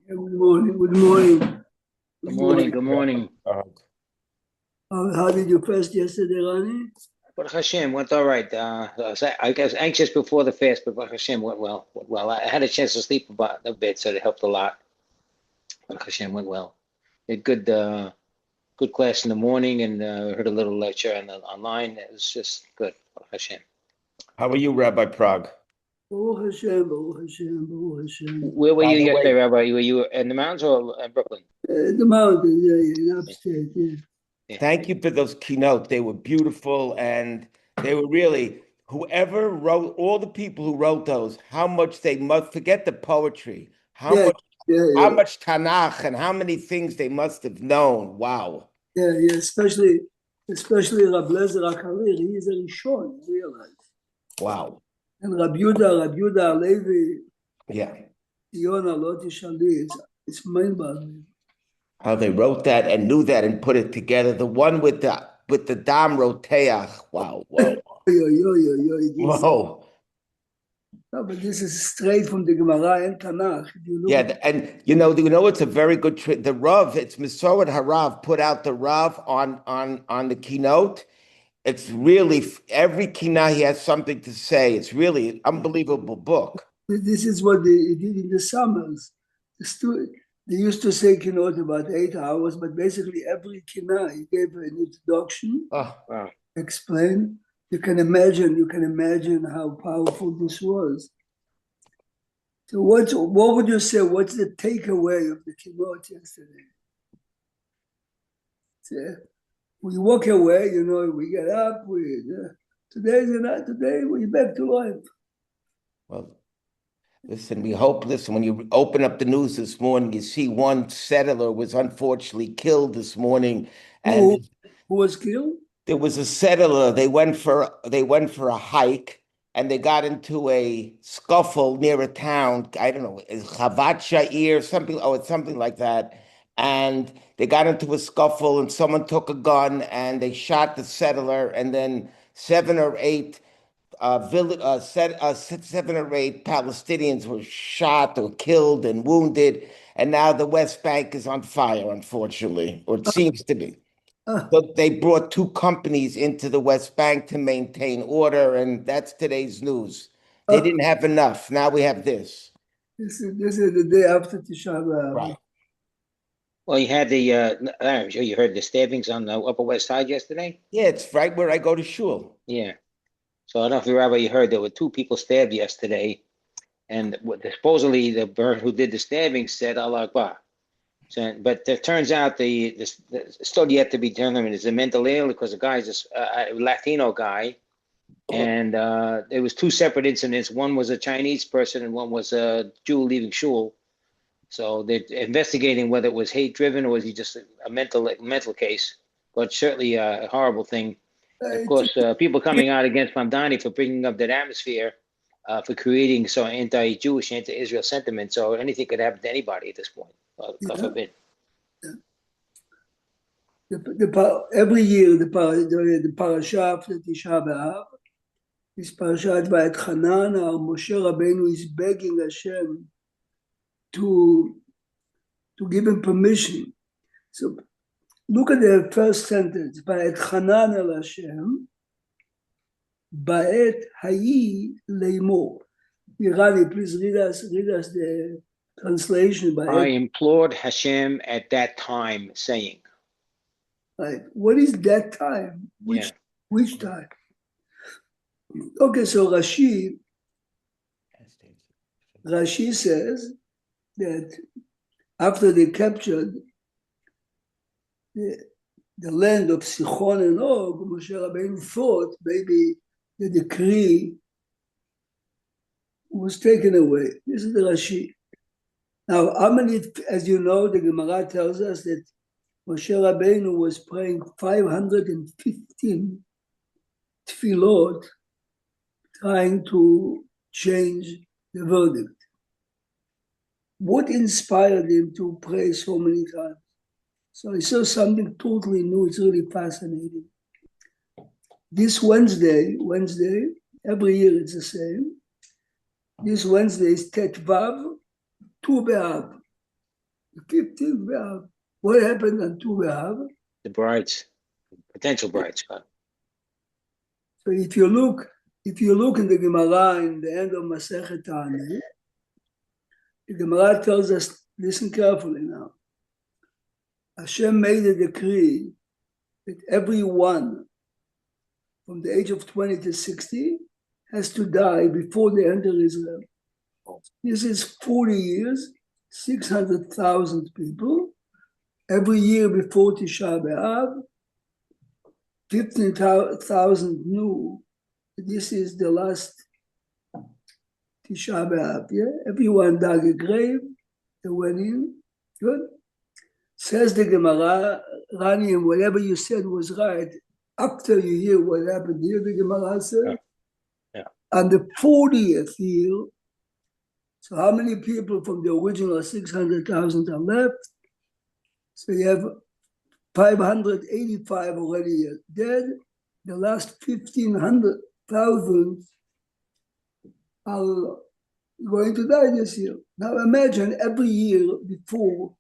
Good morning. Good morning. Good morning. Good morning. How did you fast yesterday, Rani? Baruch Hashem went all right. I guess anxious before the fast, but Baruch Hashem went well. Went well. I had a chance to sleep about a bit, so it helped a lot. Baruch Hashem went well. Had good class in the morning, and heard a little lecture online. It was just good. Baruch Hashem. How are you, Rabbi Prague? Baruch Hashem, Baruch Hashem, Baruch Hashem. Where were By you the yesterday, way- Rabbi? Were you in the mountains or in Brooklyn? The mountains, in upstate, Yeah. Thank you for those keynotes. They were beautiful, and they were really, whoever wrote, all the people who wrote those, how much they must forget the poetry, how Yeah, much Tanakh and how many things they must have known. Wow. yeah. Especially Rab Lezer HaKarir, he is a Rishon, realize. Wow. And Rab Yehuda Halevi, Yeah. Yonah Lot Shali, it's mind-boggling. How they wrote that and knew that and put it together. The one with the Dam Roteach. Wow. Whoa. No, but this is straight from the Gemara and Tanakh. Yeah, and you know it's a very good trick. The Rav, it's Mesorah Harav put out the Rav on the keynote. It's really every keynote he has something to say. It's really an unbelievable book. This is what they did in the summers. They used to say keynote about 8 hours, but basically every keynote he gave an introduction, Wow. explain. You can imagine how powerful this was. So what would you say? What's the takeaway of the keynote yesterday? So we walk away, we get up. Today we're back to life. Well, listen, when you open up the news this morning, you see one settler was unfortunately killed this morning. And who was killed? There was a settler. They went for a hike, and they got into a scuffle near a town. I don't know, Chavat Sha'ir, something. Oh, it's something like that. And they got into a scuffle, and someone took a gun, and they shot the settler, and then seven or eight Palestinians were shot or killed and wounded, and now the West Bank is on fire, unfortunately, or it seems to be. So they brought two companies into the West Bank to maintain order, and that's today's news. They didn't have enough. Now we have this. This is the day after Tisha B'Av. Right. Well, you had I'm sure you heard the stabbings on the Upper West Side yesterday. Yeah, it's right where I go to shul. Yeah. So I don't know if you heard there were two people stabbed yesterday, and supposedly the person who did the stabbing said Allah Akbar. So, but it turns out the still yet to be determined is a mental ill because the guy's a Latino guy, and there was two separate incidents. One was a Chinese person, and one was a Jew leaving shul. So they're investigating whether it was hate driven or was he just a mental case. But certainly a horrible thing. Of course, people coming out against Mamdani for bringing up that atmosphere, for creating so anti-Jewish, anti-Israel sentiment. So anything could happen to anybody at this point. God forbid. Every year, the parasha after Tisha B'Av is Parashat Va'etchanan. Moshe Rabbeinu is begging Hashem to give him permission. So look at the first sentence. Va'etchanan el Hashem, ba'et hayi leimor. Mirali, please read us the translation. I implored Hashem at that time, saying. Right. What is that time? Which time? Okay, so Rashi says that after they captured the land of Sichon and Og, Moshe Rabbeinu thought maybe the decree was taken away. This is the Rashi. Now, as you know, the Gemara tells us that Moshe Rabbeinu was praying 515 tefillot, trying to change the verdict. What inspired him to pray so many times? So I saw something totally new. It's really fascinating. This Wednesday, every year it's the same. This Wednesday is Tet Vav, Tu B'Av. the 15th B'Av. What happened on Tu B'Av? The brides, potential brides. So if you look in the Gemara in the end of Masechet Ta'anit, the Gemara tells us, listen carefully now. Hashem made a decree that everyone from the age of 20 to 60 has to die before they enter Israel. This is 40 years, 600,000 people. Every year before Tisha B'Av, 15,000 knew this is the last Tisha B'Av. Yeah? Everyone dug a grave, they went in. Good. Says the Gemara, Rani, and whatever you said was right. After you hear what happened here, the Gemara said, on the 40th year, so how many people from the original 600,000 are left? So you have 585 already dead. The last 1,500,000 are going to die this year. Now imagine every year before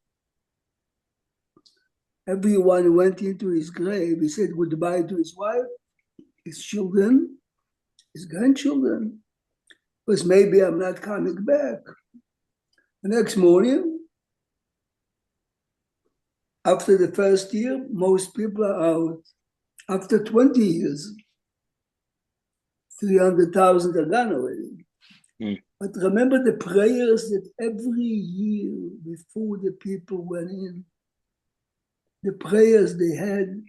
everyone went into his grave, he said goodbye to his wife, his children, his grandchildren, because maybe I'm not coming back. The next morning, after the first year, most people are out. After 20 years, 300,000 are gone already. But remember the prayers that every year before the people went in, the prayers they had,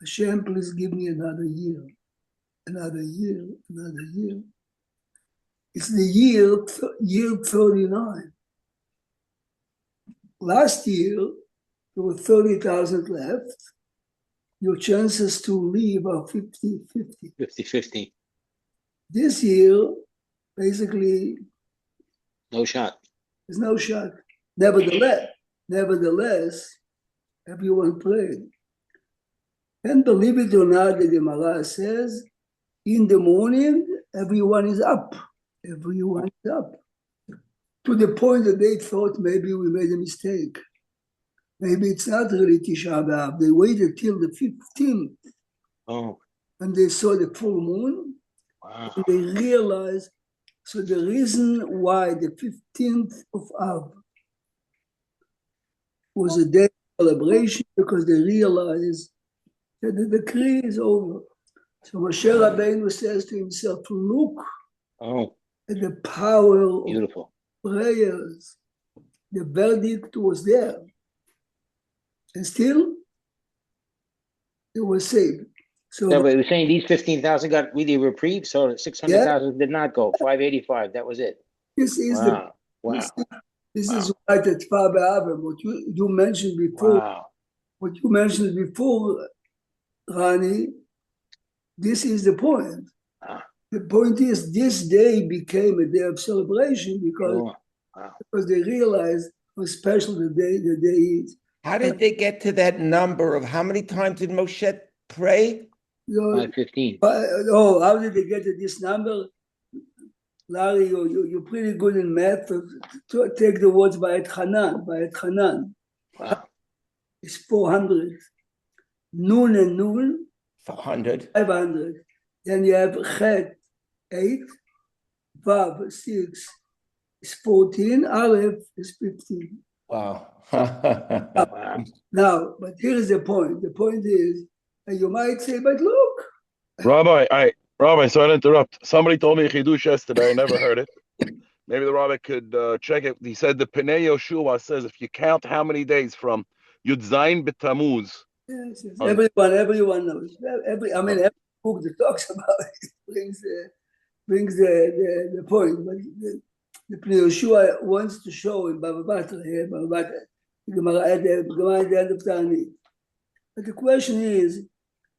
Hashem, please give me another year, another year, another year. It's the year 39. Last year, there were 30,000 left. Your chances to leave are 50-50. 50-50. This year, basically, No shot. there's no shot. Nevertheless, everyone prayed. And believe it or not, the Gemara says, in the morning, everyone is up. Everyone is up. To the point that they thought maybe we made a mistake. Maybe it's not really Tisha B'Av. They waited till the 15th. Oh. And they saw the full moon. Wow. And they realized, so the reason why the 15th of Av was a day of celebration, because they realized that the decree is over. So Moshe Rabbeinu says to himself, look at the power of Beautiful. prayers. The verdict was there. And still, it was saved. So Yeah, but you're saying these 15,000 got really reprieve, so 600,000 did not go. 585, that was it. this is this Wow. is why the Tfa B'Av, what you mentioned before. Wow. What you mentioned before, Rani, this is the point. The point is, this day became a day of celebration because they realized how special the day is. How did they get to that number of how many times did Moshe pray? 515. How did they get to this number? Larry, you're pretty good in math. To take the words by Hanan. Wow. It's 400. Nun and Nun. 500. 500. Then you have Chet, 8. Vav, 6. Is 14. Aleph is 15. Wow. Now, but here is the point. The point is, and you might say, but look. Rabbi, sorry to interrupt. Somebody told me Chidush yesterday. I never heard it. Maybe the rabbi could check it. He said the Pnei Yoshua says if you count how many days from Yud Zayin B'Tammuz. Yes. Everyone knows. Every book that talks about it brings the point. But the Pnei Yoshua wants to show in Baba Batra here, the Gemara at the end of Ta'anit. But the question is,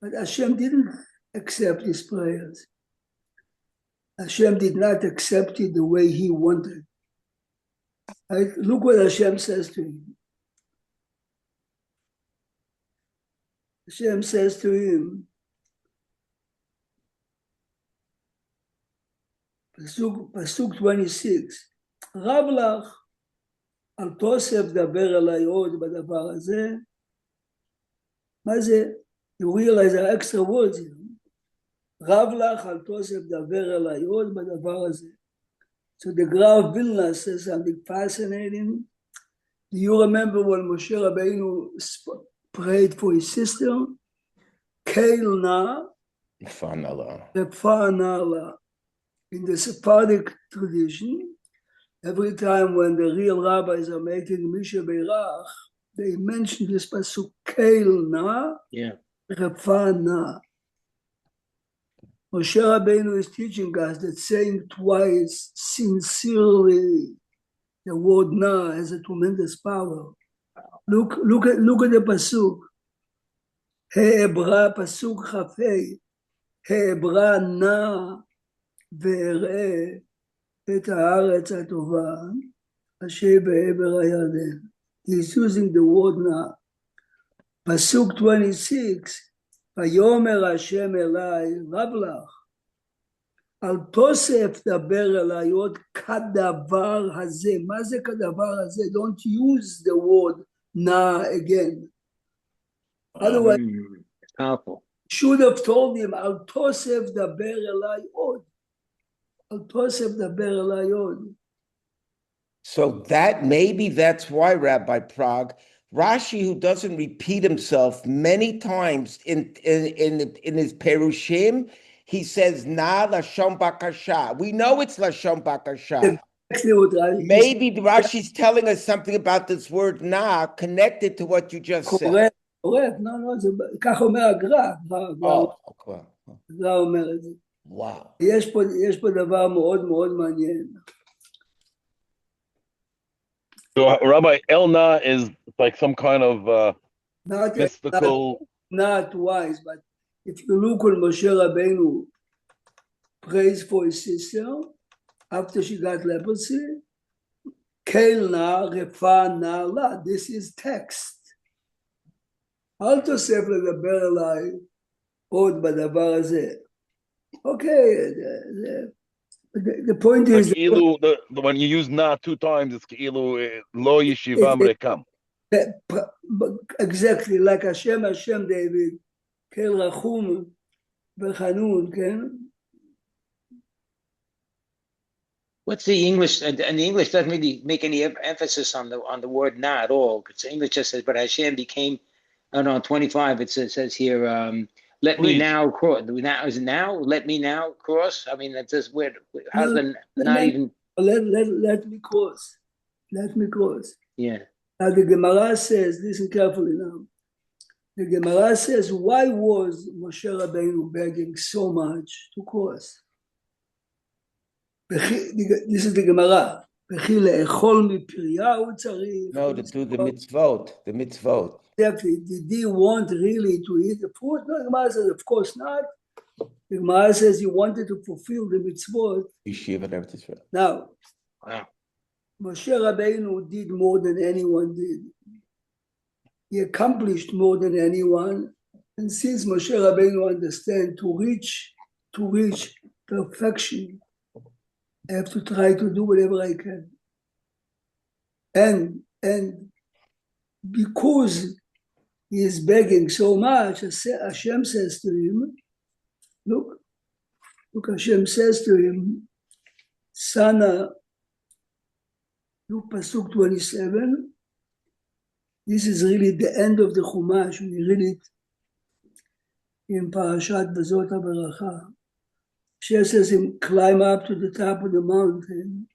but Hashem didn't accept his prayers. Hashem did not accept it the way he wanted. Right? Look what Hashem says to him. Hashem says to him, Pasuk 26, Rav lach, על תוסף דבר אליי עוד בדבר הזה. מה זה? You realize there are extra words here. רב לך על תוסף דבר אליי עוד בדבר הזה. So the Graf Vilna says something fascinating. Do you remember when Moshe Rabbeinu prayed for his sister? Keil na Fa'anala. In the Sephardic tradition, every time when the real rabbis are making Misha Beirach, they mention this pasuk Keil na Refa'ana. Moshe Rabbeinu is teaching us that saying twice sincerely the word na has a tremendous power. Look at the pasuk. He'ebra pasuk chafei. He'ebra na ve'ereh et haaretz hatova asher be'eber hayarden. He's using the word na. Pasuk 26. ויאמר השם אליי, רב לך, על תוסף דבר אליי עוד כדבר הזה. מה זה כדבר הזה? Don't use the word na again. Otherwise, powerful. Should have told him, על תוסף דבר אליי עוד. על תוסף דבר אליי עוד. So maybe that's why, Rabbi Prague, Rashi, who doesn't repeat himself many times in his Perushim, he says na lashon bakasha. We know it's lashon bakasha. Maybe Rashi's telling us something about this word na connected to what you just said. correct. No, כך אומר הגר"א. הגר"א אומר את זה. וואו. יש פה דבר מאוד מאוד מעניין. So, Rabbi, El Na is like some kind of mystical. Not wise, but if you look at Moshe Rabbeinu prays for his sister after she got leprosy, Keil na refa na la. This is text. אל תוסף לדבר אליי עוד בדבר הזה. Okay, the point is when you use na 2 times, it's כאילו lo yeshivam rekam. Exactly, like Hashem David, Kel Rachum Bechanun, ken? What's the English? And the English doesn't really make any emphasis on the word na at all. Because English just says, but Hashem became, I don't know, 25, it says here, let me now cross. Now, is it now? Let me now cross? I mean, that's just weird. How's the not even? Let me cross. Let me cross. Yeah. Now the Gemara says, listen carefully now. The Gemara says, why was Moshe Rabbeinu begging so much to cross? This is the Gemara. No, to do the mitzvot. Exactly. Did he want really to eat the fruit? No, the Gemara says, of course not. The Gemara says he wanted to fulfill the mitzvot. Now, wow. Moshe Rabbeinu did more than anyone did. He accomplished more than anyone. And since Moshe Rabbeinu understands to reach perfection, I have to try to do whatever I can. And because he is begging so much, Hashem says to him, look, Hashem says to him, Sana, look, Pasuk 27, this is really the end of the Chumash. We read it in Parashat Vazot HaBeracha. Hashem says him, climb up to the top of the mountain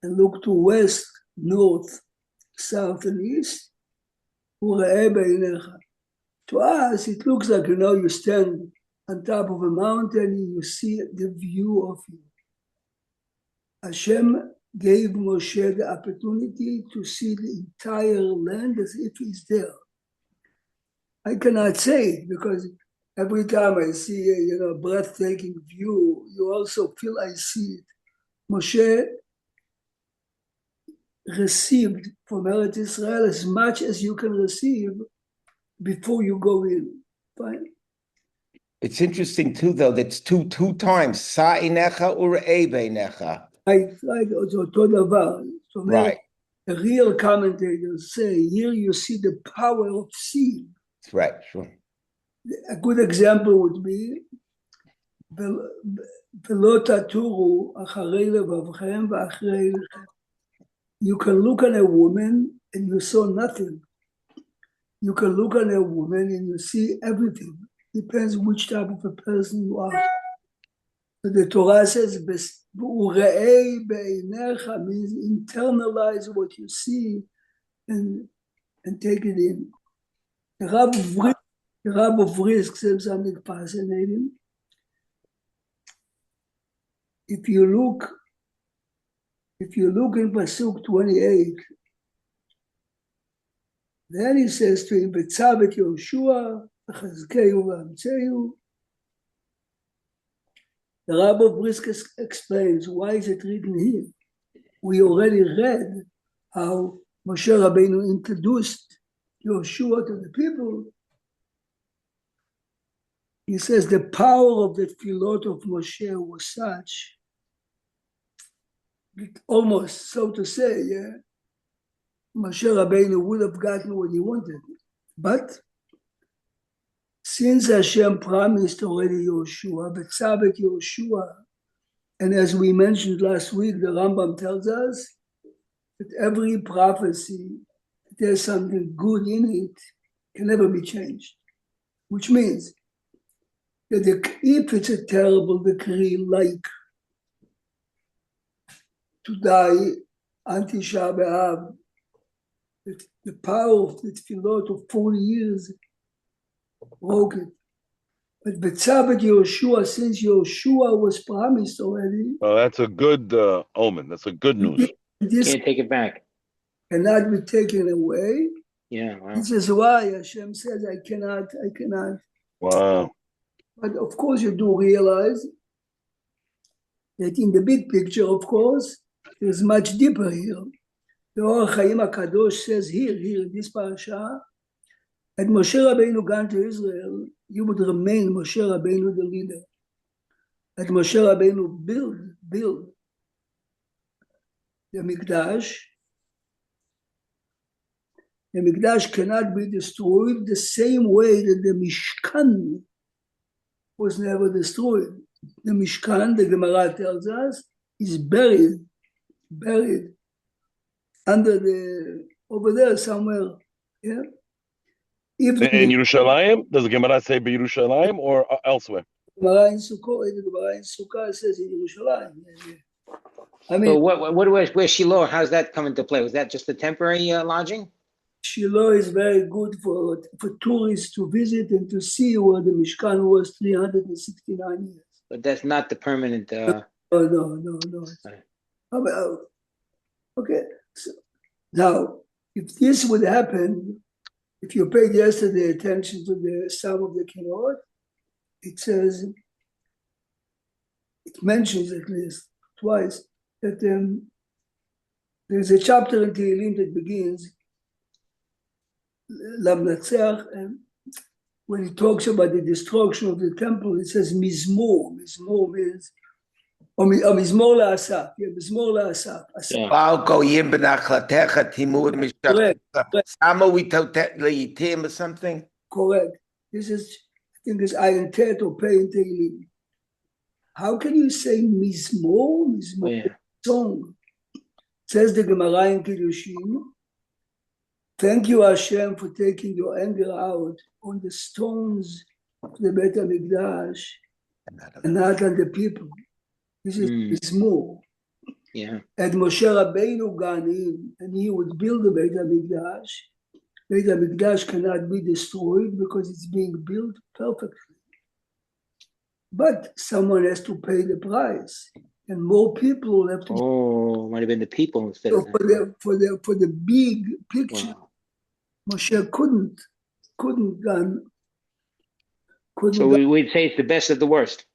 and look to west, north, south, and east. To us, it looks like, you stand on top of a mountain and you see the view of you. Hashem gave Moshe the opportunity to see the entire land as if he's there. I cannot say it because every time I see a breathtaking view, you also feel I see it. Moshe received from Eretz Israel as much as you can receive before you go in. Fine. It's interesting too, though, that's two times. Sa'inecha u're'ei beinecha. Right, אותו דבר. Right. the real commentators say, here you see the power of seeing. That's right, sure. A good example would be, "V'lo taturu acharei levavchem v'achrei lechem." You can look at a woman and you saw nothing. You can look at a woman and you see everything. Depends which type of a person you are. So the Torah says, "U're'ei be'einecha," means internalize what you see and take it in. The Rab of Brisk says something fascinating. If you look in Pasuk 28, then he says to him, "Betzavet Yoshua, Chazkeyu v'amtzeyu." The Rab of Brisk explains, why is it written here? We already read how Moshe Rabbeinu introduced Yoshua to the people. He says the power of the tefillot of Moshe was such, almost so to say, Moshe Rabbeinu would have gotten what he wanted. But since Hashem promised already Yoshua, Betzavet Yoshua, and as we mentioned last week, the Rambam tells us that every prophecy, there's something good in it, can never be changed. Which means that if it's a terrible decree, like to die on Tisha B'Av, the power of the tefillot of 40 years broke it. But Betzavet Yoshua, since Yoshua was promised already, Well, that's a good omen. That's a good news. this Can't take it back. cannot be taken away. Yeah, wow. This is why Hashem says, I cannot. Wow. But of course, you do realize that in the big picture, of course, there's much deeper here. The Or Chaim HaKadosh says here in this parasha, at Moshe Rabbeinu gone to Israel, you would remain Moshe Rabbeinu the leader. At Moshe Rabbeinu build the Mikdash cannot be destroyed the same way that the Mishkan was never destroyed. The Mishkan, the Gemara tells us, is buried over there somewhere. Yeah. If the In Yerushalayim? Does the Gemara say Yerushalayim or elsewhere? Gemara in Sukkah says in Yerushalayim. I mean, So where's Shiloh? How's that come into play? Was that just a temporary lodging? Shiloh is very good for tourists to visit and to see where the Mishkan was 369 years. But that's not the permanent. No. Right. Okay. So now, if this would happen, if you paid yesterday attention to the Psalm of the Kinot, it says, it mentions at least twice that there's a chapter in Tehillim that begins Lamnatzeach, and when he talks about the destruction of the temple, it says Mizmor. Mizmor means, or Mizmor la'asaf. Yeah, Mizmor la'asaf. Yeah. Correct. Or something. Correct. This is, I think, is Ayin Tet or Pei in Tehillim. How can you say Mizmor? Mizmor, Yeah. song. Says the Gemara in Kiddushin. Thank you, Hashem, for taking your anger out on the stones of the Beit HaMikdash and not on the people. This is Mizmor. Yeah. And Moshe Rabbeinu gone in, and he would build the Beit HaMikdash. Beit HaMikdash cannot be destroyed because it's being built perfectly. But someone has to pay the price, and more people will have to. Oh, might have been the people instead So of that. for the big picture, Wow. Moshe couldn't. So we'd say it's the best of the worst.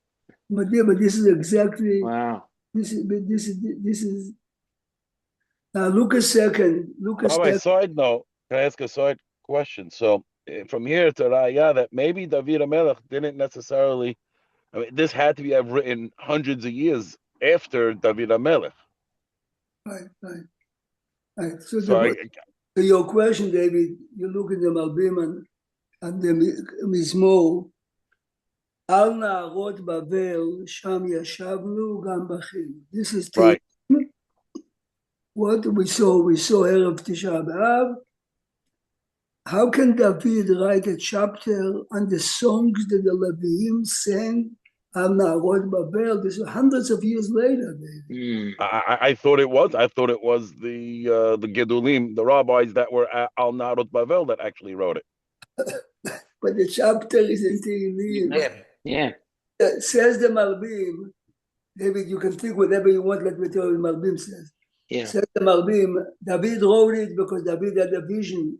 But this is exactly. Wow. This is. Now look a second. Side note, can I ask a side question? So from here to Raya, that maybe David HaMelech didn't necessarily, I mean, this had to be written hundreds of years after David HaMelech. Right. Right. So, So to your question, David, you look at the Malbim and the Mizmor, Al Na'arot Bavel, Sham Yashavnu Gam Bachim. This is right. what we saw. We saw Erev Tisha B'Av. How can David write a chapter on the songs that the Leviim sang Al Na'arot Bavel? This is hundreds of years later, David. I thought it was. I thought it was the Gedulim, the rabbis that were at Al Narot Bavel that actually wrote it. But the chapter is in Tehillim. Yeah. Says the Malbim, David, you can think whatever you want, let me tell you what Malbim says. Yeah. Says the Malbim, David wrote it because David had a vision.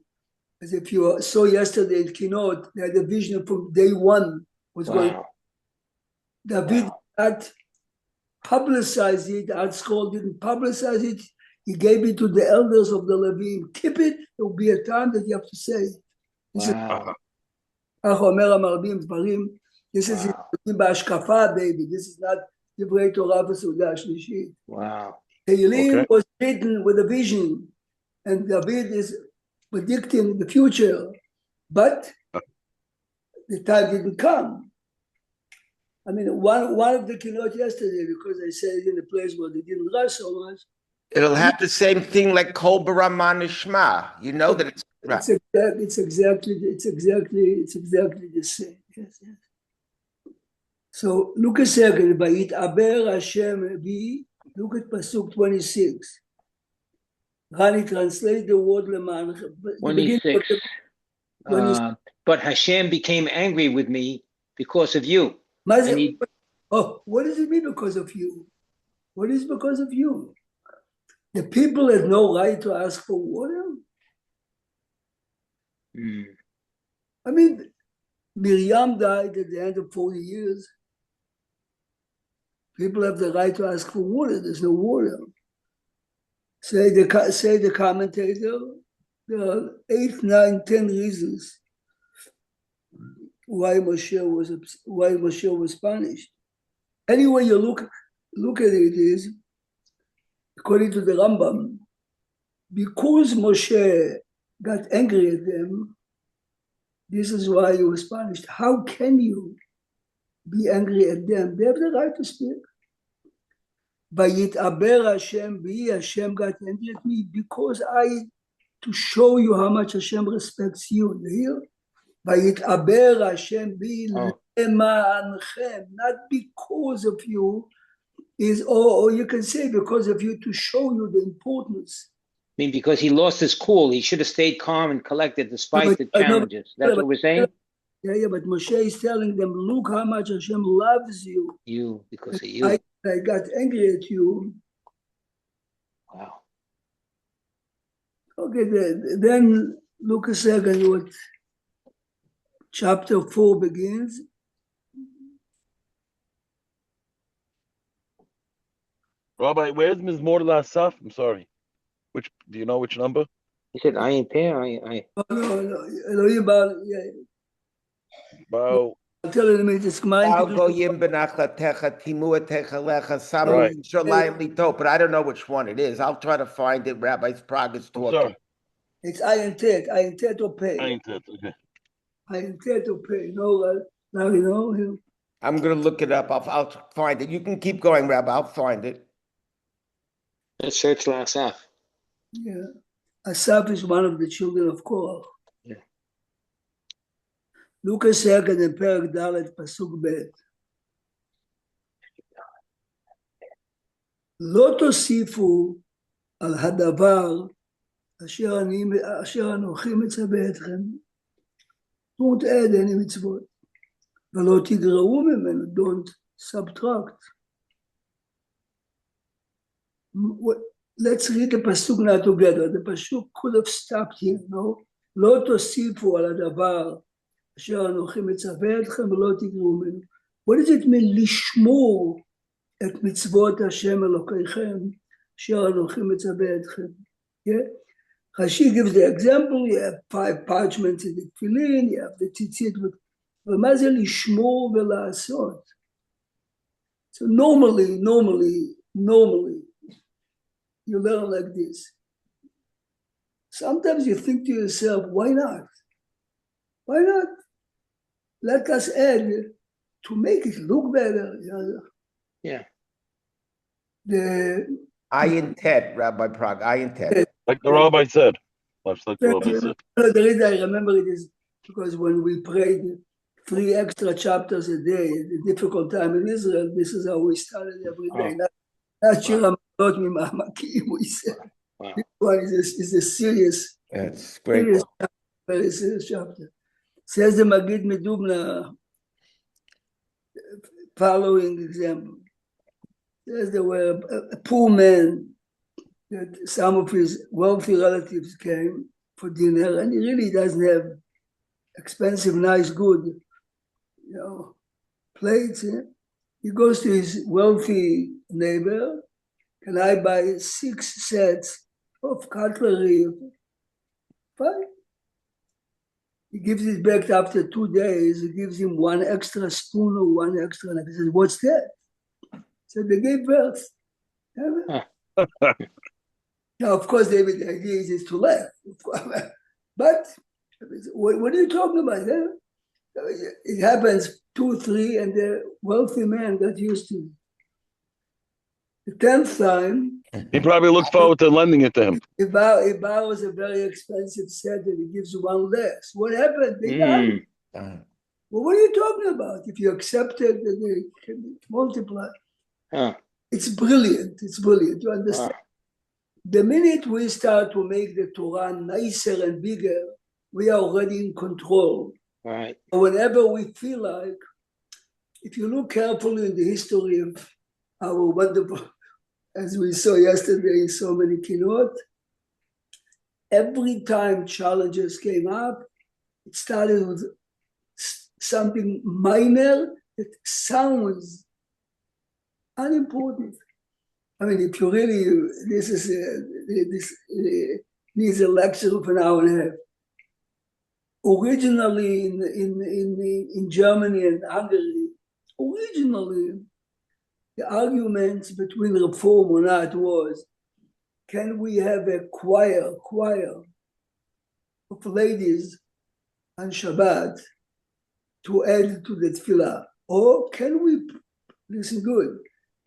As if you saw yesterday in Kinot, they had a vision from day one. Was going. Wow. David had publicized it, Art Scroll didn't publicize it. He gave it to the elders of the Levim. Keep it, there will be a time that you have to say it. Wow. This is בהשקפה, David. This is not דברי תורה וסעודה השלישית. Wow. Tehillim was written with a vision, and David is predicting the future, but the time didn't come. I mean, one of the keynote yesterday, because I said it in a place where they didn't rush so much. It'll have the same thing like Kol B'Raman Nishma. You know that it's right. It's exactly the same. Yes. So look a second. Vayit'aber Hashem bi. Look at pasuk 26. Rani, translate the word leman. 26. But Hashem became angry with me because of you. What does it mean because of you? What is because of you? The people had no right to ask for water? I mean, Miriam died at the end of 40 years. People have the right to ask for water. There's no water. Say the commentator, there are 8, 9, 10 reasons why Moshe was punished. Anyway, you look at it is, according to the Rambam, because Moshe got angry at them, this is why he was punished. How can you be angry at them? They have the right to speak. Vayit'aber Hashem bi, Hashem got angry at me because to show you how much Hashem respects you. You hear? Vayit'aber Hashem bi lema'anchem, not because of you, or you can say because of you, to show you the importance. I mean, because he lost his cool, he should have stayed calm and collected despite the challenges. That's what we're saying? Yeah, but Moshe is telling them, look how much Hashem loves you. You, because of you. I got angry at you. Wow. Okay, then look a second what chapter 4 begins. Rabbi, where's Mizmor LaAsaf? I'm sorry. Do you know which number? He said, I ain't there. No. Elohim Baal, yeah. Wow. I'm telling him it's mine. But I don't know which one it is. I'll try to find it. Rabbi Sprague is talking. It's I intend to pay. Okay. I intend to pay. No, now you know him. I'm going to look it up. I'll find it. You can keep going, Rabbi. I'll find it. Let's search Asaf. Yeah. Asaf is one of the children of Korach. Yeah. Look a second in Perek Dalet, Pasuk Bet. לא תוסיפו על הדבר אשר אנוכי מצווה אתכם. Don't add any מצוות. ולא תגרעו ממנו. Don't subtract. Let's read the pasuk now together. The pasuk could have stopped here, no? לא תוסיפו על הדבר אשר אנוכי מצווה אתכם ולא תגרעו ממנו. What does it mean? לשמור את מצוות השם אלוקיכם אשר אנוכי מצווה אתכם. Rashi gives the example. You have 5 parchments in the tefillin, you have the tzitzit. ומה זה לשמור ולעשות? So normally, you learn like this. sometimes you think to yourself, why not? Why not? Let us add to make it look better. Yeah. The Ayin Tet, Rabbi Prague, Ayin Tet. Like the rabbi said. Much like the rabbi said. the reason I remember it is because when we prayed 3 extra chapters a day, the difficult time in Israel, this is how we started every day. Not Shir HaMa'alot Mima'amakim, we said. Wow. This one is a serious, That's great. serious chapter, very serious chapter. Says the Magid Medubna, following example. Says there were a poor man that some of his wealthy relatives came for dinner, and he really doesn't have expensive, nice, good, plates. He goes to his wealthy neighbor. Can I buy 6 sets of cutlery? Fine. He gives it back after 2 days. He gives him 1 extra spoon or 1 extra knife. He says, "What's that?" So they gave birth. Now, of course, David, the idea is to laugh. But what are you talking about? It happens 2, 3, and the wealthy man got used to it. The 10th time, He probably looked forward to lending it to him. he borrows a very expensive set and he gives 1 less. What happened? They died. Well, what are you talking about? If you accept it, then they can multiply. It's brilliant. It's brilliant. You understand? The minute we start to make the Torah nicer and bigger, we are already in control. Right. Whenever we feel like, if you look carefully in the history of our wonderful, as we saw yesterday, so many keynote, every time challenges came up, it started with something minor that sounds unimportant. I mean, if you really, this needs a lecture of an hour and a half. Originally in Germany and Hungary, the arguments between Reform or not was, can we have a choir of ladies on Shabbat to add to the tefillah? Or can we, listen good,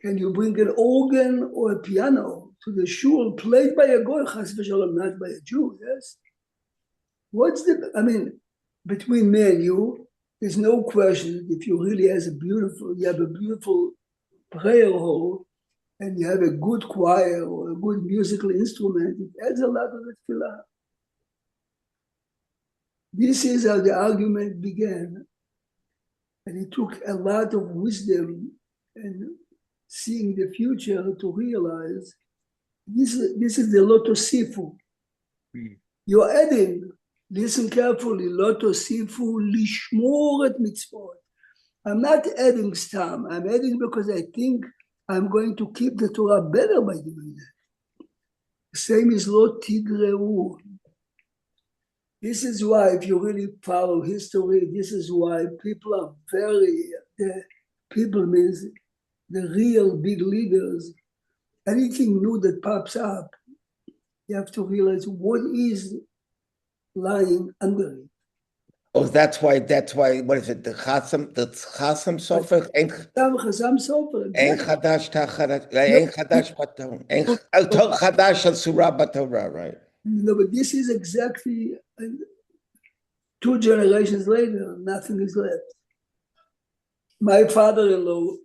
can you bring an organ or a piano to the shul played by a goy, chas v'shalom, not by a Jew? Yes. Between me and you, there's no question if you really have a beautiful prayer hall and you have a good choir or a good musical instrument, it adds a lot of the tefillah. This is how the argument began. And it took a lot of wisdom and seeing the future to realize this is the Lo Tosifu. You're adding, listen carefully, Lo Tosifu lishmor et mitzvot. I'm not adding stam. I'm adding because I think I'm going to keep the Torah better by doing that. The same is Lo Tigreu. This is why, if you really follow history, this is why people are people means the real big leaders. Anything new that pops up, you have to realize what is lying under it. Oh, that's why, what is it? The Chasam Sofer? Chasam Sofer. Ein Chadash Tachadash, Ein Chadash Batorah. Ein Chadash al Surah Batorah, right? No, but this is exactly 2 generations later, nothing is left. My father-in-law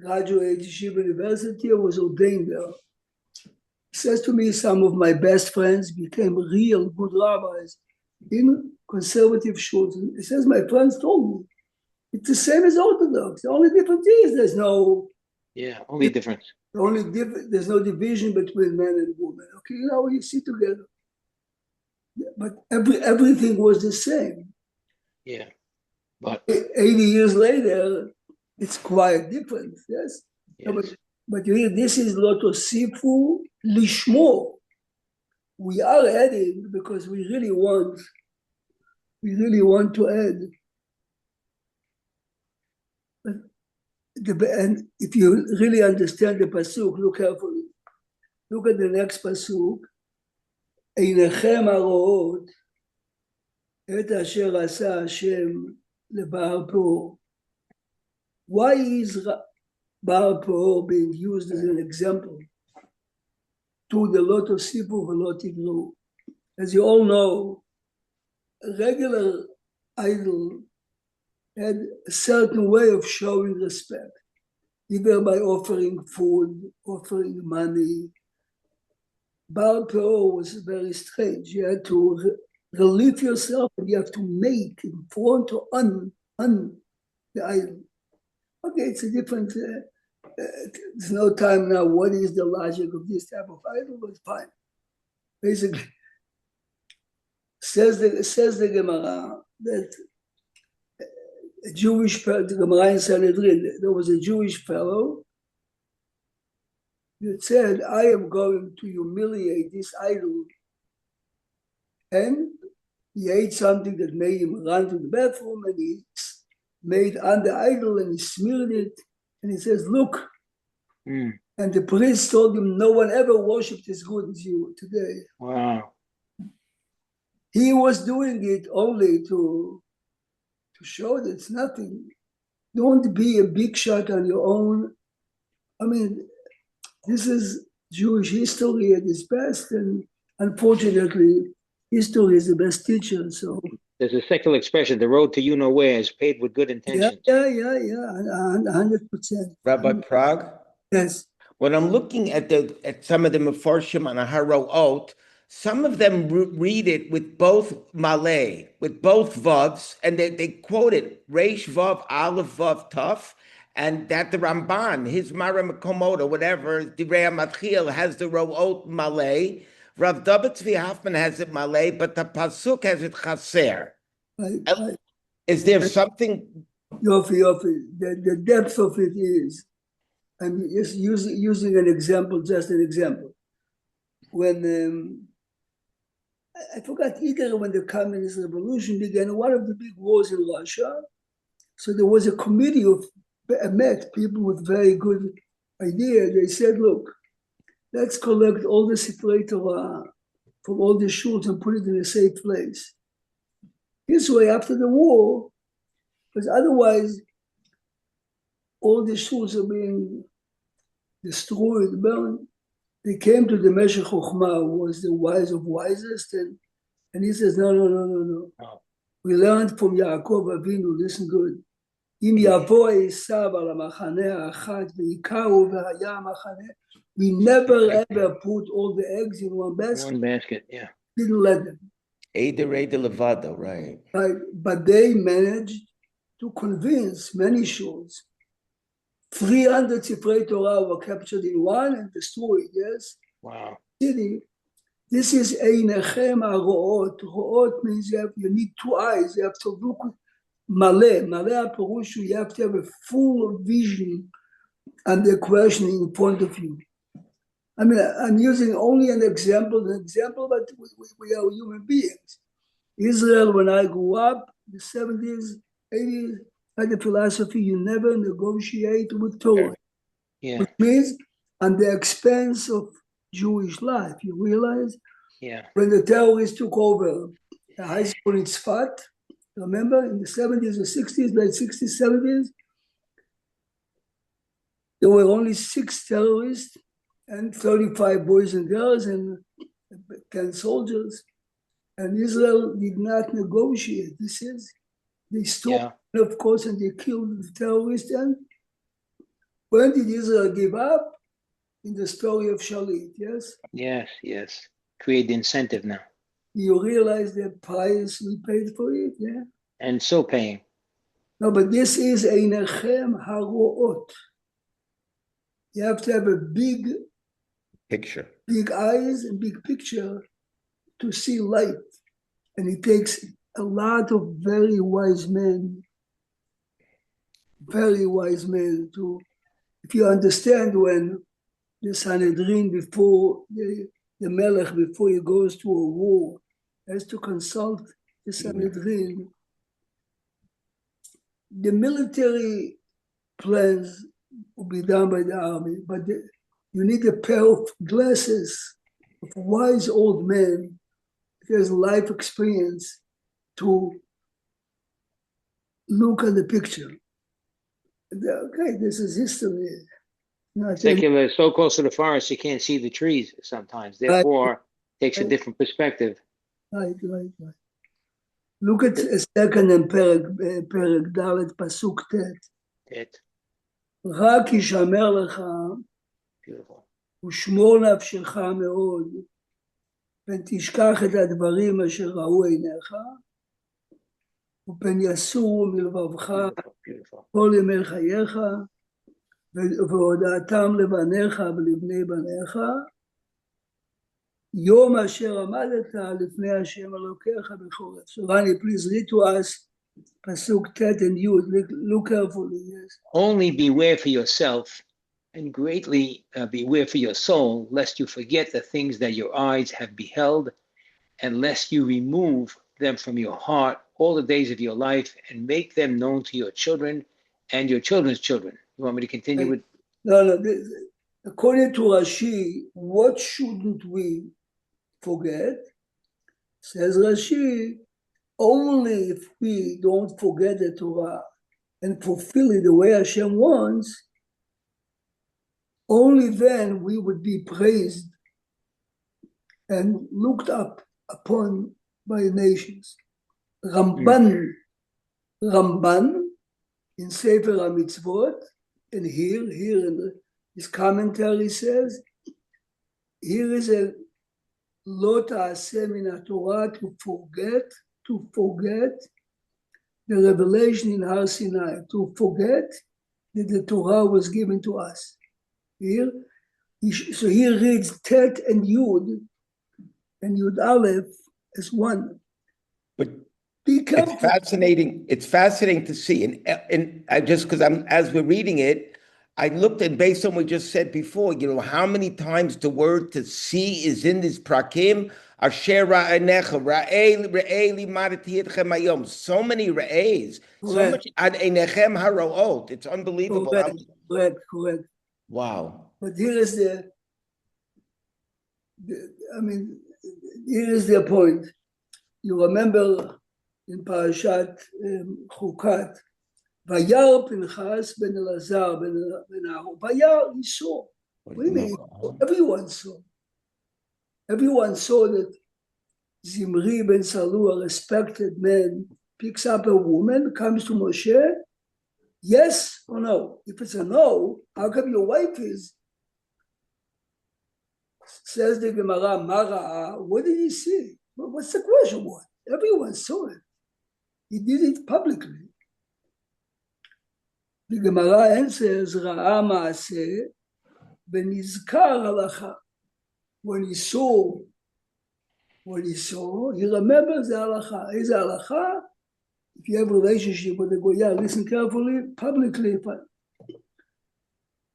graduated Yeshiva University and was ordained there. He says to me, some of my best friends became real good rabbis in conservative shuls. He says, my friends told me, it's the same as Orthodox. The only difference is there's no... Yeah, only difference. There's no division between men and women. Okay, you sit together. But everything was the same. Yeah, but 80 years later, it's quite different. Yes, yes. but you hear this is Lo Tosifu lishmor. We are adding because we really want to add. And if you really understand the pasuk, look carefully. Look at the next pasuk. עיניכם הרואות את אשר עשה השם לבעל פאור. Why is Baal Peor being used as an example to the lot of Sipu Velot Iglu? As you all know, a regular idol had a certain way of showing respect, either by offering food, offering money. Baal Peor was very strange. You had to relieve yourself and you have to make in front or on the idol. Okay, it's a different, there's no time now. What is the logic of this type of idol? But fine. Basically, says the Gemara that a Jewish fellow, the Gemara in Sanhedrin, there was a Jewish fellow that said, I am going to humiliate this idol. And he ate something that made him run to the bathroom, and he made on the idol and he smeared it. And he says, look. And the priest told him, no one ever worshipped as good as you today. Wow. He was doing it only to show that it's nothing. Don't be a big shot on your own. I mean, this is Jewish history at its best, and unfortunately, history is the best teacher. So There's a secular expression, the road to you know where is paved with good yeah, intentions. 100%. Rabbi Prague, Yes. when I'm looking at some of the Mefarshim on a Haroot, some of them read it with both Malay, with both Vavs, and they quote it, Reish Vav, Aleph Vav, Tuf, and that the Ramban, his Mara Komodo, whatever, Divrei Matchil has the Ro'ot Malay, Rav David Tzvi Hoffman has it Malay, but the Pasuk has it Chaser. Right. Is there something? Yofi. The depth of it is, I'm just using an example, just an example. When I forgot either when the communist revolution began, one of the big wars in Russia. So there was a committee of met people with very good ideas. They said, look, let's collect all the Sifrei Torah from all the shuls and put it in a safe place. This way, after the war, because otherwise, all the shuls are being destroyed, burned. They came to the Meshech Chochmah, who was the wise of wisest, and he says, no. Oh. We learned from Yaakov Avinu, listen good. Im yavo Esav al hamachaneh ha'achad ve'ikaru ve'haya hamachaneh. We never ever put all the eggs in one basket. One basket, yeah. Didn't let them. Eider Levado, right? But they managed to convince many shuls. 300 Sifrei Torah were captured in one and destroyed, yes? Wow. City. This is Einechem HaRo'ot. Ro'ot means you need two eyes. You have to look Maleh. Maleh HaPerushu, you have to have a full vision and the question in front of you. I mean, I'm using only an example, but we are human beings. Israel, when I grew up, the 70s, 80s, had the philosophy you never negotiate with Torah. Yeah. Which means at the expense of Jewish life. You realize? Yeah. When the terrorists took over the high school in Tzfat, remember, in the 70s or 60s, late 60s, 70s, there were only 6 terrorists and 35 boys and girls and 10 soldiers. And Israel did not negotiate. They stopped, of course, and they killed the terrorists. And when did Israel give up? In the story of Shalit, yes? Yes. Create the incentive now. You realize the price we paid for it, yeah? And still paying. No, but this is Einechem HaRo'ot. You have to have a big Picture. Big eyes and big picture to see light. And it takes a lot of very wise men to, if you understand when the Sanhedrin before the Melech, before he goes to a war, has to consult the Sanhedrin. The military plans will be done by the army, but you need a pair of glasses of wise old men has life experience to look at the picture. Okay, this is history. Not any- Secular, so close to the forest, you can't see the trees sometimes. Therefore, takes a different perspective. right. Look at a second in פרק ד' פסוק ט'. It, רק ישמר לך beautiful. ושמור נפשך מאוד, פן תשכח את הדברים אשר ראו עיניך, ופן יסורו מלבבך Beautiful. כל ימי חייך, והודעתם לבניך ולבני בניך, יום אשר עמדת לפני השם אלוקיך בחורף. So Rani, please read to us pasuk Tet and Yud. Look carefully. Yes. Only beware for yourself and greatly beware for your soul, lest you forget the things that your eyes have beheld, and lest you remove them from your heart all the days of your life and make them known to your children and your children's children. You want me to continue with? No. According to Rashi, what shouldn't we forget? Says Rashi, only if we don't forget the Torah and fulfill it the way Hashem wants, only then we would be praised and looked up upon by nations. Ramban in Sefer HaMitzvot, and here in his commentary says, here is a lo ta'aseh min haTorah, to forget the revelation in Har Sinai, to forget that the Torah was given to us. Here, so he reads Tet and Yud Aleph as one. But Be careful. it's fascinating to see. And I just, because as we're reading it, I looked, and based on what we just said before, how many times the word to see is in this prakim. Asher ra'anecha, ra'ei limadati etchem hayom. So many ra'eis, so much ad einechem haroot. It's unbelievable. Correct. Wow. But here is here is the point. You remember in Parashat Chukat, Vayar Pinchas ben Elazar ben Aaron. Vayar, he saw. What do you mean? Everyone saw. Everyone saw that Zimri ben Salu, a respected man, picks up a woman, comes to Moshe. Yes or no? If it's a no, how come your wife is? Says the Gemara, Mara, what did he see? What's the question? What? Everyone saw it. He did it publicly. The Gemara answers, Ra'a ma'aseh v'nizkar halacha. When he saw, he remembers the halacha. Is the halacha? If you have a relationship with the Goya, listen carefully, publicly.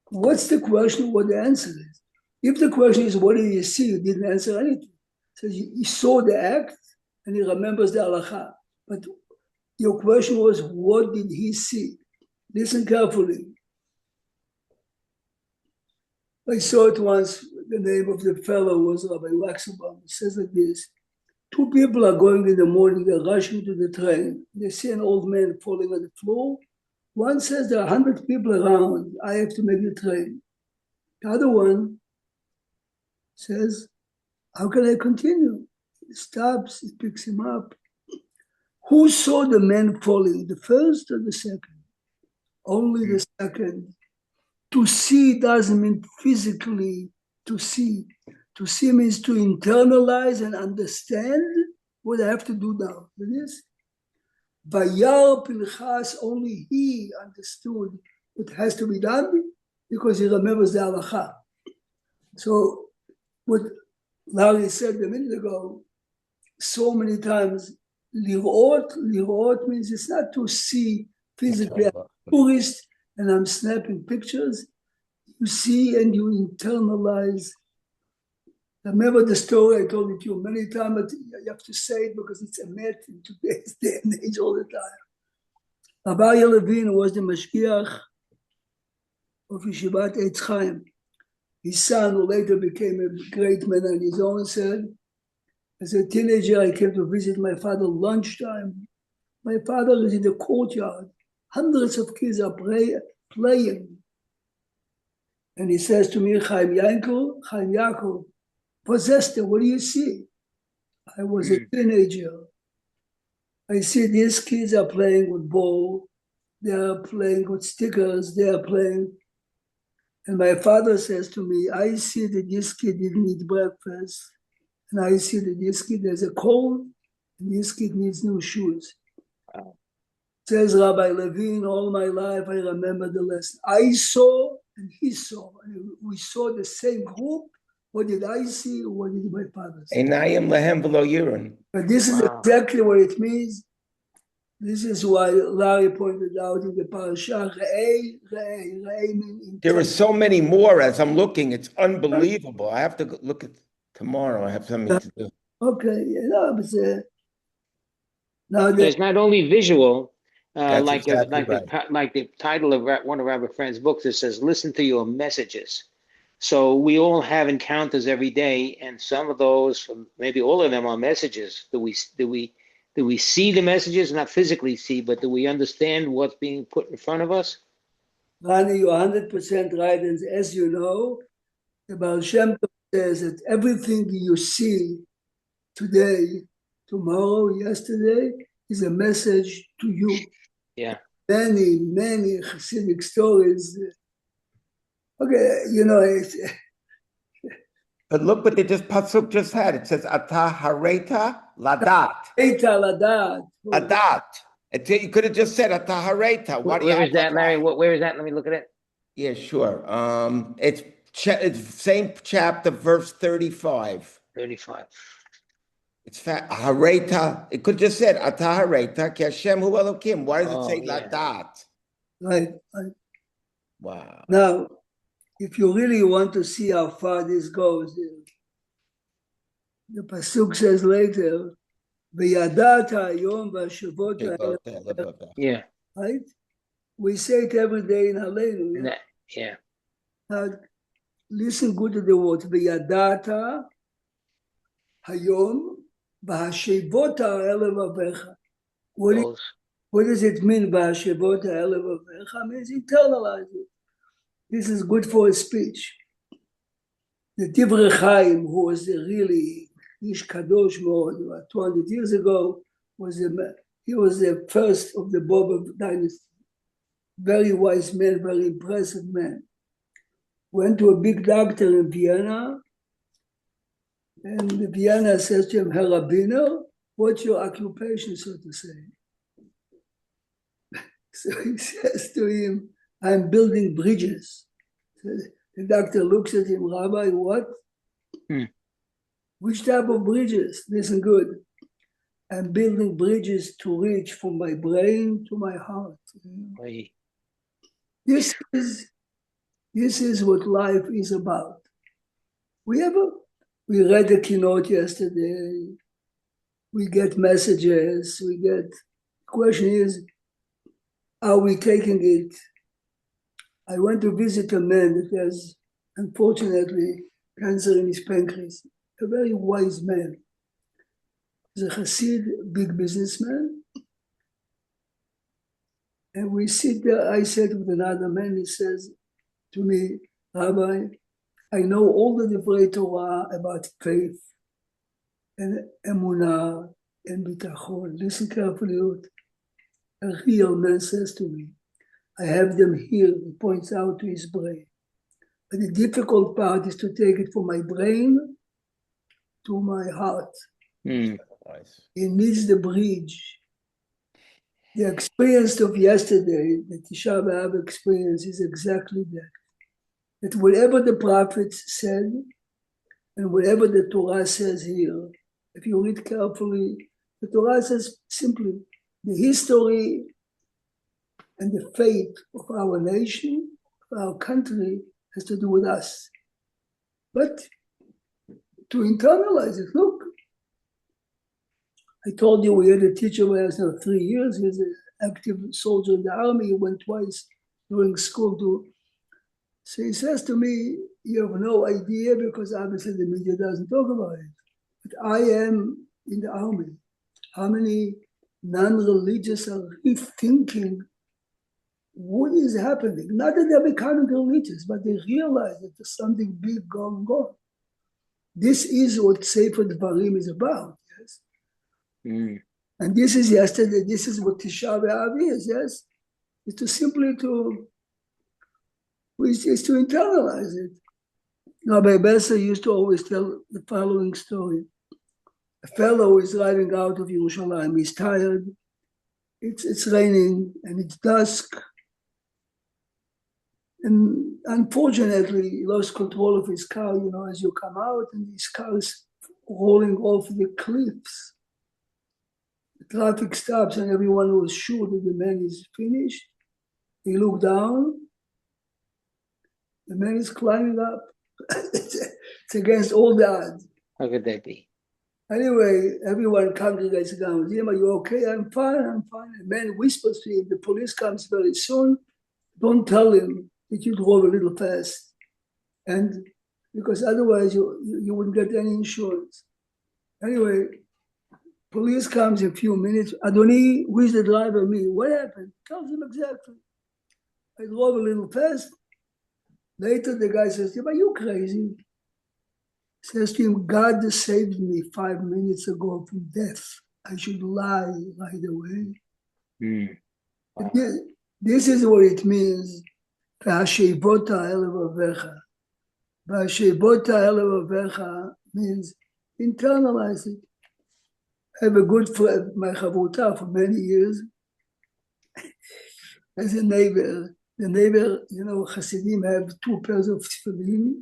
What's the question? What the answer is? If the question is, what did you see? You didn't answer anything. So he saw the act and he remembers the halacha. But your question was, what did he see? Listen carefully. I saw it once. The name of the fellow was Rabbi Waxenbaum. It says like this. Two people are going in the morning, they're rushing to the train. They see an old man falling on the floor. One says there are 100 people around. I have to make the train. The other one says, how can I continue? He stops, he picks him up. Who saw the man falling, the first or the second? Only the second. To see doesn't mean physically to see. To see means to internalize and understand what I have to do now. It is. Vayar Pinchas, only he understood what has to be done because he remembers the halacha. So what Larry said a minute ago, so many times, lirot means it's not to see physically. I'm a tourist and I'm snapping pictures. You see and you internalize. Remember the story I told it to you many times, but you have to say it because it's a myth in today's day and age all the time. Rabbi Levine was the mashgiach of Yeshivat Eitz Chaim. His son, who later became a great man on his own, said, As a teenager, I came to visit my father lunchtime. My father is in the courtyard. Hundreds of kids are playing. And he says to me, Chaim Yaakov, possessed, what do you see? I was a teenager. I see these kids are playing with ball. They are playing with stickers. They are playing. And my father says to me, I see that this kid didn't eat breakfast. And I see that this kid has a cold. And this kid needs new shoes. Wow. Says Rabbi Levine, all my life I remember the lesson. I saw and he saw. And we saw the same group. What did I see? What did my father see? Einayim lehem v'lo yirin. But this is Wow. exactly what it means. This is why Larry pointed out in the parasha, Re'ei means There are so many more as I'm looking. It's unbelievable. I have to look at tomorrow. I have something to do. Okay, but now It's not only visual, That's like exactly like the title of one of Rabbi Friend's books that says, "Listen to your messages." So we all have encounters every day, and some of those, maybe all of them, are messages. Do we see the messages? Not physically see, but do we understand what's being put in front of us? Rani, you're 100% right. And as you know, the Baal Shem Tov says that everything you see today, tomorrow, yesterday, is a message to you. Yeah. Many Hasidic stories. Okay, you know, But look what Pasuk just had. It says, Ata hareta ladat. Adat. You could have just said Ata hareta. Where is that, Larry? Where is that? Let me look at it. Yeah, sure. It's same chapter, verse 35. 35. It's hareta. It could just said Ata hareta ki Hashem hu Elokim. Why does it say yeah. ladat? Right. Wow. Now, if you really want to see how far this goes, the Pasuk says later, V'yadata hayom v'ashavot. Yeah. Right? We say it every day in Hallelu. Yeah. Now, listen good to the word. V'yadata hayom v'hashavot ha'elev avecha. What does it mean, v'hashavot ha'elev avecha? It means internalize it. This is good for a speech. The Divrei Chaim, who was really Ish Kadosh Mod, 200 years ago, he was the first of the Bobov dynasty. Very wise man, very impressive man. Went to a big doctor in Vienna, and Vienna says to him, Herr Rabbiner, what's your occupation, so to say? So he says to him, I'm building bridges. So the doctor looks at him, Rabbi, what? Which type of bridges? Listen good. I'm building bridges to reach from my brain to my heart. This is what life is about. We read the keynote yesterday. We get messages. The question is, are we taking it? I went to visit a man that has, unfortunately, cancer in his pancreas. A very wise man. He's a Hasid, big businessman. And we sit there, I said with another man, he says to me, Rabbi, I know all the Divrei Torah about faith and emunah and bitachon. Listen carefully. A real man says to me, I have them here, he points out to his brain. But the difficult part is to take it from my brain to my heart. It needs the bridge. The experience of yesterday, the Tisha B'Av experience, is exactly that. That whatever the prophets said, and whatever the Torah says here, if you read carefully, the Torah says simply, the history and the fate of our nation, of our country, has to do with us. But to internalize it, look, I told you we had a teacher when I was 3 years. He's an active soldier in the army. He went twice during school to. So he says to me, you have no idea because obviously the media doesn't talk about it. I am in the army, how many non-religious are rethinking what is happening? Not that they're becoming religious, but they realize that there's something big going on. This is what Sefer Devarim is about, yes? And this is yesterday, this is what Tisha B'Av is, yes? It's to simply is to internalize it. Rabbi Besser used to always tell the following story. A fellow is driving out of Yerushalayim, he's tired, it's raining and it's dusk. And unfortunately, he lost control of his car, as you come out, and his car is rolling off the cliffs. The traffic stops, and everyone was sure that the man is finished. He looked down. The man is climbing up. It's against all the odds. How could that be? Anyway, everyone congregates around him. Are you okay? I'm fine. The man whispers to him, the police comes very soon. Don't tell him that you drove a little fast, and because otherwise you wouldn't get any insurance. Anyway, police comes in a few minutes. Adoni, who is the driver? Me. What happened? Tells him exactly. I drove a little fast. Later, the guy says to him, are you crazy? Says to him, God saved me 5 minutes ago from death. I should lie right away. Wow. This is what it means. V'hashevota el levavecha. V'hashevota el levavecha means internalize it. I have a good friend, my chavruta, for many years. As a neighbor, the neighbor, Hasidim have 2 pairs of tefillin.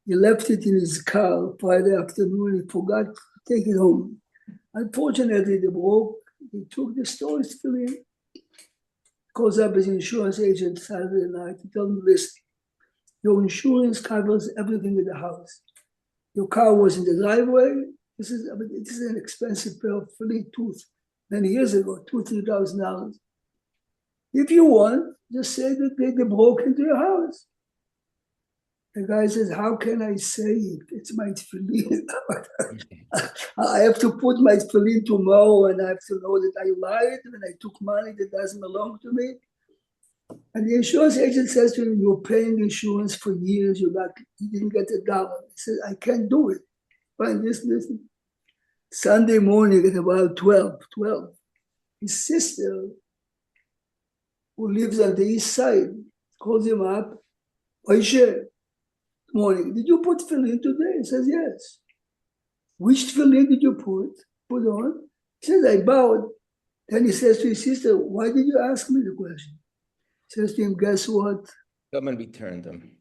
He left it in his car Friday afternoon. He forgot to take it home. Unfortunately, they broke. He took the stolen tefillin. Calls up his insurance agent Saturday night to tell him, listen, your insurance covers everything in the house. Your car was in the driveway. This is an expensive pair of tefillin tooth many years ago, $2,000-$3,000. If you want, just say that they broke into your house. The guy says, how can I say it? It's my tefillin. I have to put my tefillin tomorrow, and I have to know that I lied and I took money that doesn't belong to me. And the insurance agent says to him, you're paying insurance for years, you didn't get $1. He says, I can't do it. Fine, listen. Sunday morning at about 12, his sister, who lives on the east side, calls him up. Oishe, morning, did you put tefillin today? He says, yes. Which tefillin did you put on? He says, I bowed. Then he says to his sister, why did you ask me the question? He says to him, guess what? Come and return them.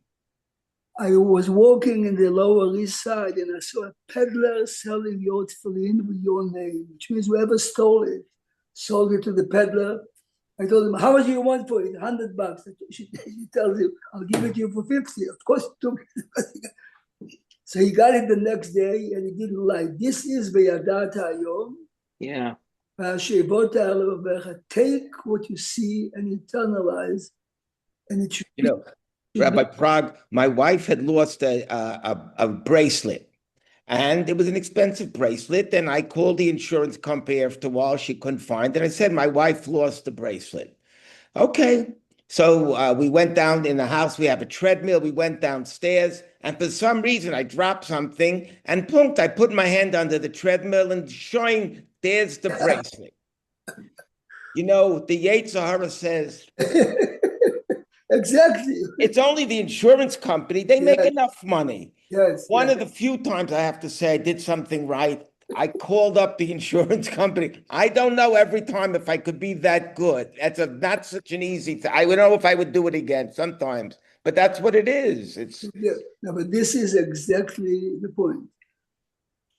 I was walking in the Lower East Side and I saw a peddler selling your tefillin with your name, which means whoever stole it, sold it to the peddler. I told him, how much do you want for it? $100. She tells him, I'll give it to you for 50. Of course, he took it. So he got it the next day and he didn't lie. This is V'yadat Hayom. Yeah. Take what you see and internalize. And it should Rabbi Prague, my wife had lost a bracelet, and it was an expensive bracelet. And I called the insurance company after a while. She couldn't find it. I said, my wife lost the bracelet. Okay. So we went down in the house. We have a treadmill. We went downstairs. And for some reason, I dropped something. And I put my hand under the treadmill and showing, there's the bracelet. The Yetzer Hara says... Exactly. It's only the insurance company. They make enough money. Yes. One of the few times I have to say I did something right, I called up the insurance company. I don't know every time if I could be that good. That's not such an easy thing. I don't know if I would do it again sometimes, but that's what it is. No, but this is exactly the point.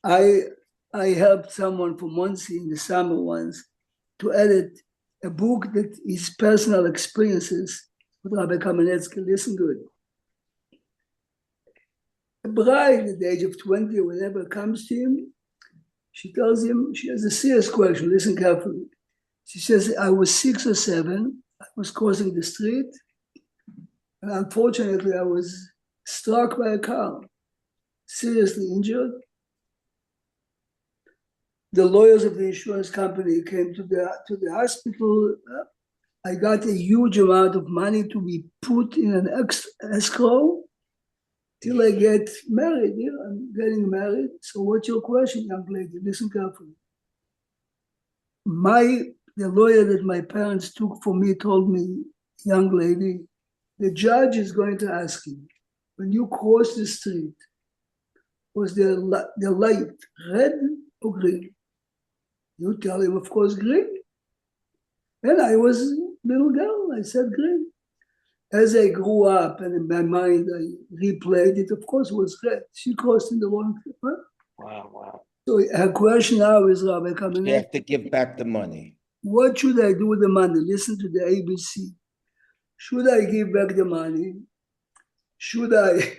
I helped someone from Monsey in the summer once to edit a book that is personal experiences with Rabbi Kamenetsky. Listen good. A bride at the age of 20, or whenever comes to him, she tells him, she has a serious question, listen carefully. She says, I was 6 or 7, I was crossing the street, and unfortunately I was struck by a car, seriously injured. the lawyers of the insurance company came to the hospital. I got a huge amount of money to be put in an escrow till I get married. Yeah, I'm getting married. So what's your question, young lady? Listen carefully. The lawyer that my parents took for me told me, young lady, the judge is going to ask you, when you cross the street, was the light red or green? You tell him, of course, green. And I was a little girl, I said green. As I grew up and in my mind I replayed it, of course it was red. She crossed in the wrong. Huh? Wow. So her question now is, Rabbi You Kamenetsky, have to give back the money. what should I do with the money? Listen to the ABC. Should I give back the money? Should I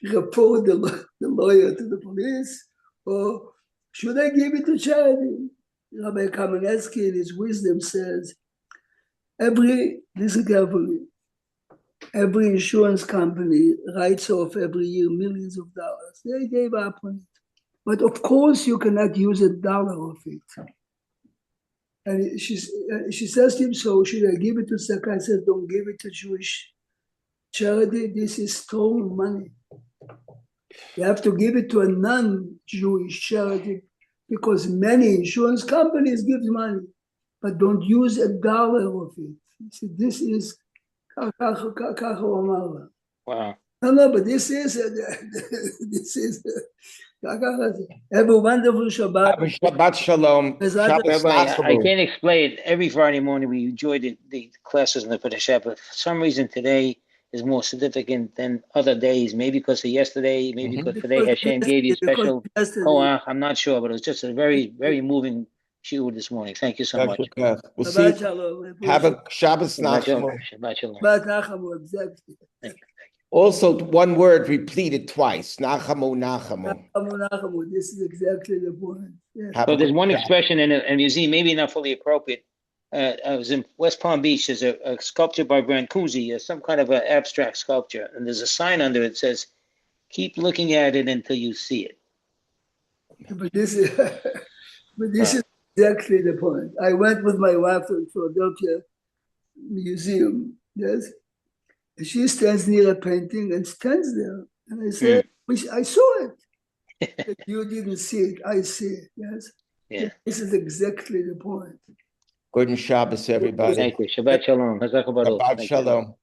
report the lawyer to the police? Or should I give it to charity? Rabbi Kamenetsky in his wisdom says, listen carefully, every insurance company writes off every year millions of dollars. They gave up on it. But of course you cannot use $1 of it. And she says to him, so should I give it to Sakai? I said, don't give it to Jewish charity. This is stolen money. You have to give it to a non-Jewish charity because many insurance companies give money, but don't use $1 of it. See, this is Wow. no, but this is have a wonderful Shabbat. Shabbat shalom. Bezrat Shabbos Rabbi, I nachamu. can't explain. Every Friday morning we enjoy the classes in the Piddush, but for some reason today is more significant than other days. Maybe because of yesterday, maybe because today Hashem gave you special koach. I'm not sure, but it was just a very, very moving shiur this morning. Thank you so much. We'll see. Shabbat shalom. Have a Shabbos Shabbat shalom. nachamu. Shabbat shalom. Shabbat nachamu, exactly. Thank you. Also, one word repeated twice. Nachamu, nachamu. Nachamu. This is exactly the point. Yeah. Have So a there's good one Shabbat. expression in a museum, maybe not fully appropriate. I was in West Palm Beach. There's a sculpture by Brancusi, some kind of an abstract sculpture, and there's a sign under it that says, "Keep looking at it until you see it." But this is exactly the point. I went with my wife to the Philadelphia Museum, yes. And she stands near a painting and stands there. And I said, I saw it. You didn't see it, I see it, yes. Yeah. This is exactly the point. Good Shabbos, everybody. Thank you. Shabbat shalom. Hazak Baruch. Shabbat Thank you. shalom.